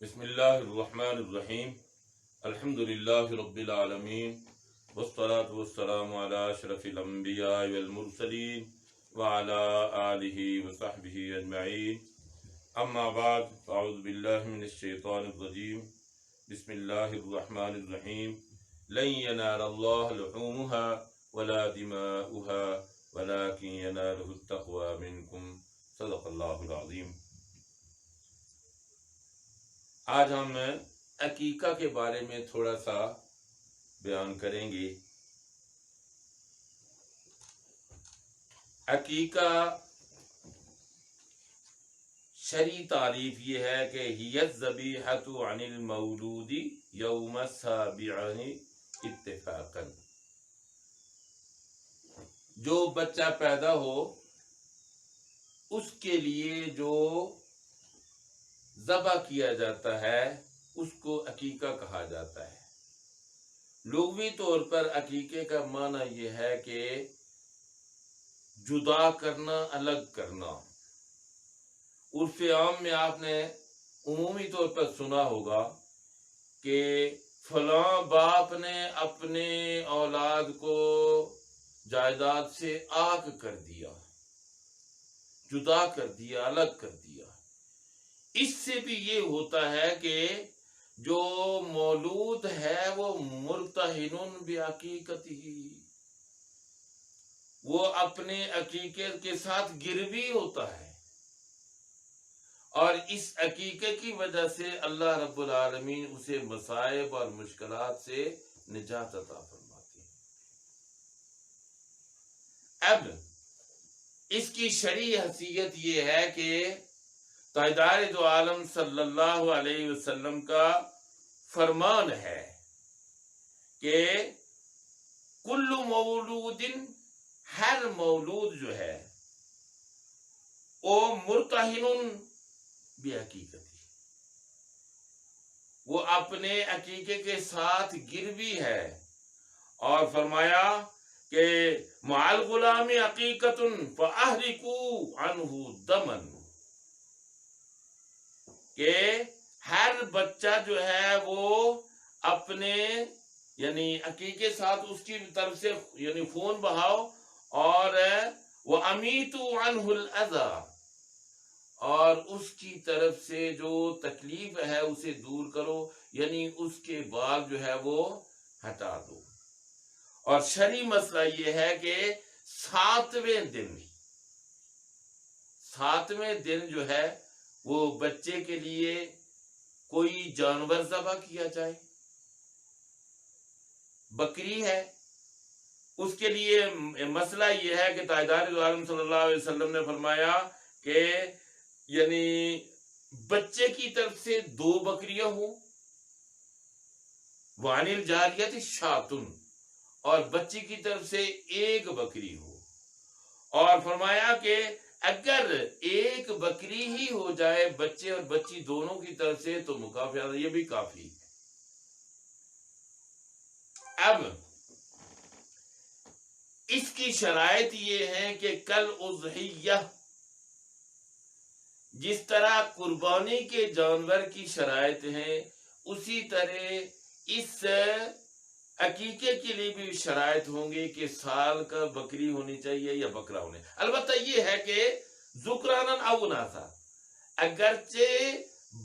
بسم اللہ الرحمن الرحیم الحمد للہ رب العالمین والصلاة والسلام علی اشرف الانبیاء والمرسلین وعلی آلہ وصحبہ اجمعین اما بعد فاعوذ باللہ من الشیطان الرجیم بسم اللہ الرحمن الرحیم لن ینال اللہ لحومها ولا دماؤها ولكن ینالہ التقوی منکم صدق اللہ العظیم۔ آج ہم عقیقہ کے بارے میں تھوڑا سا بیان کریں گے۔ عقیقہ شرعی تعریف یہ ہے کہ ہی الذبیحۃ عن المولود یوم السابع اتفاقا، جو بچہ پیدا ہو اس کے لیے جو ذبح کیا جاتا ہے اس کو عقیقہ کہا جاتا ہے۔ لغوی طور پر عقیقے کا معنی یہ ہے کہ جدا کرنا، الگ کرنا۔ عرف عام میں آپ نے عمومی طور پر سنا ہوگا کہ فلاں باپ نے اپنے اولاد کو جائیداد سے عاق کر دیا، جدا کر دیا، الگ کر دیا۔ اس سے بھی یہ ہوتا ہے کہ جو مولود ہے وہ مرتہن بعقیقتہ، وہ اپنے عقیقے کے ساتھ گروی ہوتا ہے، اور اس عقیقے کی وجہ سے اللہ رب العالمین اسے مصائب اور مشکلات سے نجات عطا فرماتے ہیں۔ اب اس کی شرعی حیثیت یہ ہے کہ تاجدار دو عالم صلی اللہ علیہ وسلم کا فرمان ہے کہ کل مولود، ہر مولود جو ہے وہ مرتہن بعقیقتہ، وہ اپنے عقیقے کے ساتھ گروی ہے، اور فرمایا کہ مع الغلام عقیقۃ فاحرقوا عنہ دما، کہ ہر بچہ جو ہے وہ اپنے یعنی عقیقے ساتھ اس کی طرف سے یعنی خون بہاؤ، اور وَأَمِيتُوا عَنْهُ الْأَذَى، اور اس کی طرف سے جو تکلیف ہے اسے دور کرو، یعنی اس کے بال جو ہے وہ ہٹا دو۔ اور شرعی مسئلہ یہ ہے کہ ساتویں دن جو ہے وہ بچے کے لیے کوئی جانور ذبح کیا جائے۔ بکری ہے، اس کے لیے مسئلہ یہ ہے کہ تاجدار دو عالم صلی اللہ علیہ وسلم نے فرمایا کہ یعنی بچے کی طرف سے 2 بکریاں ہوں، وعن الجاریۃ شاۃ، اور بچی کی طرف سے 1 بکری ہو، اور فرمایا کہ اگر 1 بکری ہی ہو جائے بچے اور بچی دونوں کی طرف سے تو مکافی، یہ بھی کافی ہے۔ اب اس کی شرائط یہ ہے کہ کل اضحیہ، جس طرح قربانی کے جانور کی شرائط ہیں اسی طرح اس عقیقے کے لیے بھی شرائط ہوں گی کہ سال کا بکری ہونی چاہیے یا بکرا ہونے۔ البتہ یہ ہے کہ ذکرانن او اناثا، اگرچہ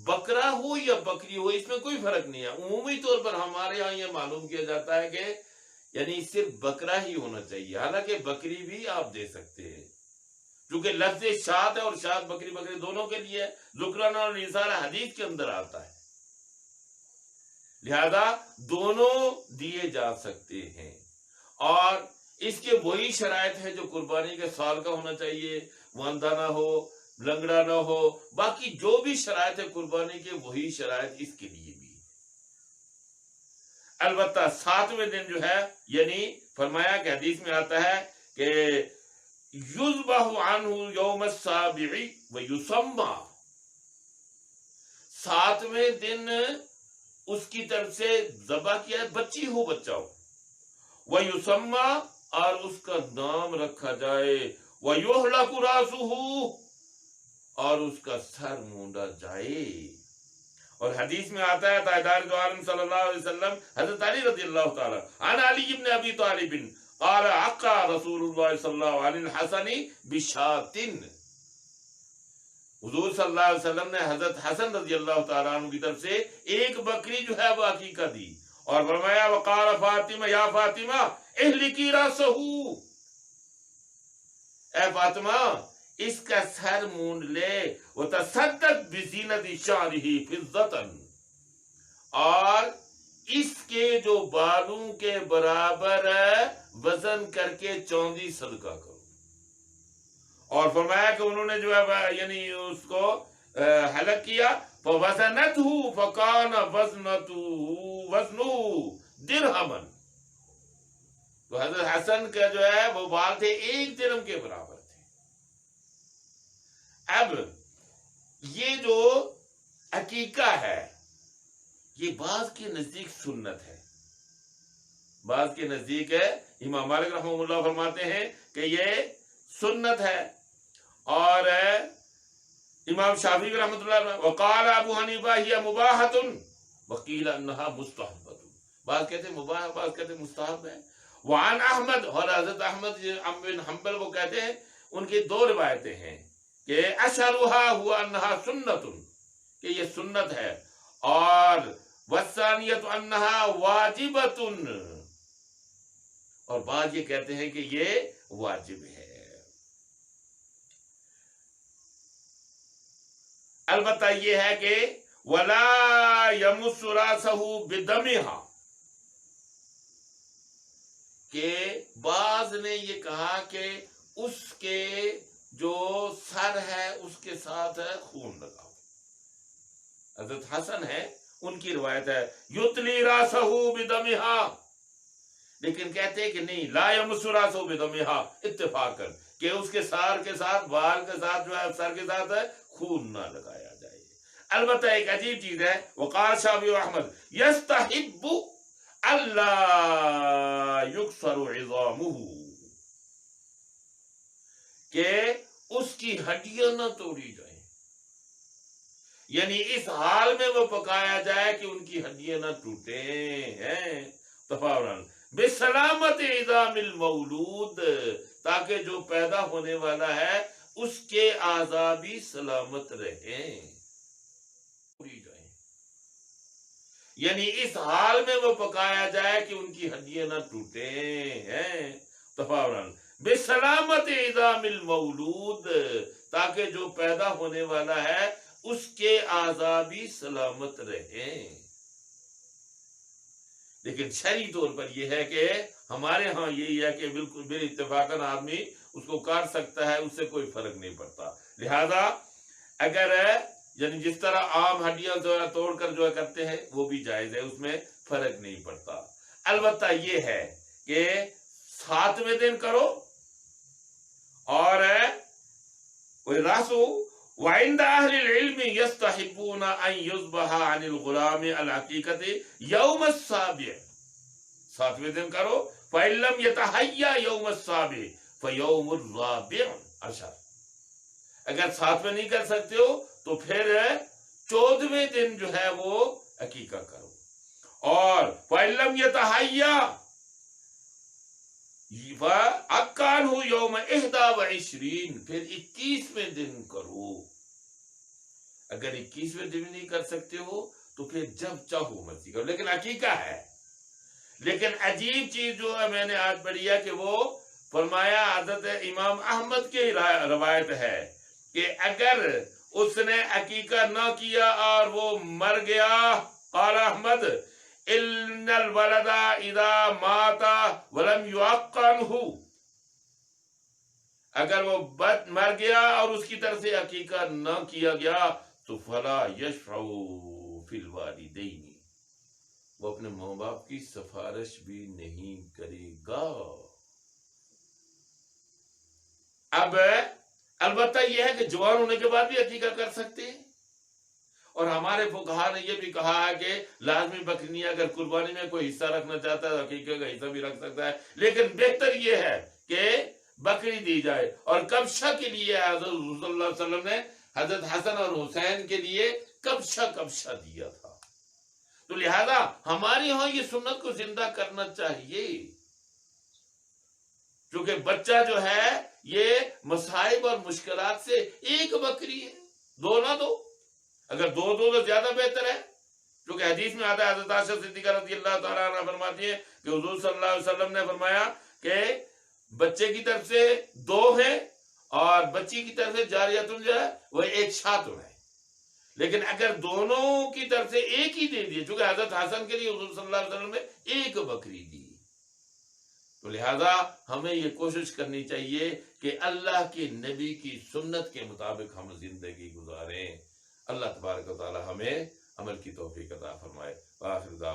بکرا ہو یا بکری ہو اس میں کوئی فرق نہیں ہے۔ عمومی طور پر ہمارے ہاں یہ معلوم کیا جاتا ہے کہ یعنی صرف بکرا ہی ہونا چاہیے، حالانکہ بکری بھی آپ دے سکتے ہیں، کیونکہ لفظ شاۃ ہے اور شاۃ بکری دونوں کے لیے ذکرانن اور اناثا حدیث کے اندر آتا ہے، لہذا دونوں دیے جا سکتے ہیں۔ اور اس کے وہی شرائط ہے جو قربانی کے سال کا ہونا چاہیے، وہ اندھا نہ ہو، لنگڑا نہ ہو، باقی جو بھی شرائط ہے قربانی کے وہی شرائط اس کے لیے بھی۔ البتہ 7ویں دن جو ہے یعنی فرمایا کہ حدیث میں آتا ہے کہ یذبح عنہ یوم السابع ویسمى، 7ویں دن اس کی طرف سے ذبح کیا، بچی ہو بچہ ہو، ویسمى، اور اس کا نام رکھا جائے، وَيُحْلَقُ رَأْسُهُ، اور اس کا سر مونڈا جائے، اور حدیث میں آتا ہے تاجدار دو عالم صلی اللہ علیہ وسلم حضرت علی رضی اللہ تعالی عن علی بن ابی طالب قال عقا رسول اللہ صلی اللہ علیہ الحسن بشاتن، حضور صلی اللہ علیہ وسلم نے حضرت حسن رضی اللہ تعالیٰ عنہ کی طرف سے ایک بکری جو ہے وہ عقیقہ دی، اور فرمایا وقال فاطمہ یا فاطمہ اہلکی راسہ، اے فاطمہ اس کا سر مونڈ لے، وتصدق بزینت شعرہ فضۃ، اور اس کے جو بالوں کے برابر وزن کر کے چاندی صدقہ کرو۔ اور فرمایا کہ انہوں نے جو ہے یعنی اس کو حلق کیا، فوزنتہ فکان وزنہ درہما، تو حضرت حسن کا جو ہے وہ بال تھے 1 درہم کے برابر تھے۔ اب یہ جو عقیقہ ہے یہ بعض کے نزدیک سنت ہے، بعض کے نزدیک ہے، امام مالک رحمہ اللہ فرماتے ہیں کہ یہ سنت ہے، اور امام شافعی رحمۃ اللہ علیہ وقال ابو حنیفہ ہی مباحۃ وقیل انہا مستحبۃ، بعض کہتے ہیں مباح، بعض کہتے ہیں مستحب ہے۔ وعن احمد، اور حضرت احمد بن حنبل وہ کہتے ہیں، ان کی 2 روایتیں ہیں کہ اشہرھا ہوا انہا سنت، کہ یہ سنت ہے، اور والثانیۃ انہا واجبۃ، اور بعض یہ کہتے ہیں کہ یہ واجب ہے۔ البتہ یہ ہے کہ وَلَا يَمُسُّ رَأْسَهُ بِدَمِهَا، کہ بعض نے یہ کہا کہ اس کے جو سر ہے اس کے ساتھ خون لگاؤ۔ حضرت حسن ہے، ان کی روایت ہے یُتْلِي رَأْسَهُ بِدَمِهَا، لیکن کہتے ہیں کہ نہیں، لا يَمُسُّ رَأْسَهُ بِدَمِهَا اتفاقاً، کہ اس کے سر کے ساتھ، بال کے ساتھ جو ہے سر کے ساتھ خون نہ لگایا جائے۔ البتہ ایک عجیب چیز ہے، وقال شافعی و احمد یستحب الا یکسر عظامہ، کہ اس کی ہڈیاں نہ توڑی جائیں، یعنی اس حال میں وہ پکایا جائے کہ ان کی ہڈیاں نہ ٹوٹیں، تفاورن بسلامت عظام المولود، تاکہ جو پیدا ہونے والا ہے اس کے اعضاء بھی سلامت رہیں، یعنی اس حال میں وہ پکایا جائے کہ ان کی ہڈیاں نہ ٹوٹیں، تفاورن بسلامت عظام المولود، تاکہ جو پیدا ہونے والا ہے اس کے اعضاء بھی سلامت رہیں۔ لیکن شرعی طور پر یہ ہے کہ ہمارے ہاں یہی ہے کہ بالکل بے اتفاقاً آدمی اس کو کاٹ سکتا ہے، اس سے کوئی فرق نہیں پڑتا، لہذا اگر یعنی جس طرح عام ہڈیاں جو ہے توڑ کر جو ہے کرتے ہیں وہ بھی جائز ہے، اس میں فرق نہیں پڑتا۔ البتہ یہ ہے کہ 7ویں دن کرو، اور راسو وعند اہل العلم یستحبون ان یذبح عن الغلام العقیقۃ یوم السابع، 7ویں دن کرو، فإن لم يتحیّا یوم السابع فیوم الرابع عشر، اگر 7ویں نہیں کر سکتے ہو تو پھر 14ویں دن جو ہے وہ عقیقہ کرو، اور فإن لم يتحیّا فعقانہ یوم 21، پھر 21ویں دن کرو، اگر 21ویں دن نہیں کر سکتے ہو تو پھر جب چاہو مرضی کرو، لیکن عقیقہ ہے۔ لیکن عجیب چیز جو ہے میں نے آج پڑھی ہے کہ وہ فرمایا، حضرت امام احمد کی روایت ہے کہ اگر اس نے عقیقہ نہ کیا اور وہ مر گیا، قال احمد ان الولد اذا مات ولم يعقنه، اگر وہ مر گیا اور اس کی طرف سے عقیقہ نہ کیا گیا تو فلا یشفع فی الوالدین، وہ اپنے ماں باپ کی سفارش بھی نہیں کرے گا۔ اب البتہ یہ ہے کہ جوان ہونے کے بعد بھی عقیقہ کر سکتے ہیں، اور ہمارے فقہا نے یہ بھی کہا ہے کہ لازمی بکری، اگر قربانی میں کوئی حصہ رکھنا چاہتا ہے عقیقے کا حصہ بھی رکھ سکتا ہے، لیکن بہتر یہ ہے کہ بکری دی جائے۔ اور کبشہ کے لیے حضرت صلی اللہ علیہ وسلم نے حضرت حسن اور حسین کے لیے کبشہ دیا تھا. تو لہذا ہمارے یہاں یہ سنت کو زندہ کرنا چاہیے، کیونکہ بچہ جو ہے یہ مصائب اور مشکلات سے ایک بکری ہے، دو نہ دو، اگر دو تو زیادہ بہتر ہے. کیونکہ حدیث میں آتا ہے، حضرت عائشہ صدیقہ رضی اللہ تعالیٰ عنہ فرماتی ہیں کہ حضور صلی اللہ علیہ وسلم نے فرمایا کہ بچے کی طرف سے دو ہیں اور بچی کی طرف سے جاریتن جو ہے وہ ایک شاتن ہے. لیکن اگر دونوں کی طرف سے ایک ہی دے دیے، چونکہ حضرت حسن کے لیے حضور صلی اللہ علیہ وسلم نے ایک بکری دی، تو لہذا ہمیں یہ کوشش کرنی چاہیے کہ اللہ کے نبی کی سنت کے مطابق ہم زندگی گزاریں. اللہ تبارک و تعالی ہمیں عمل کی توفیق عطا فرمائے. وآخر دعوانا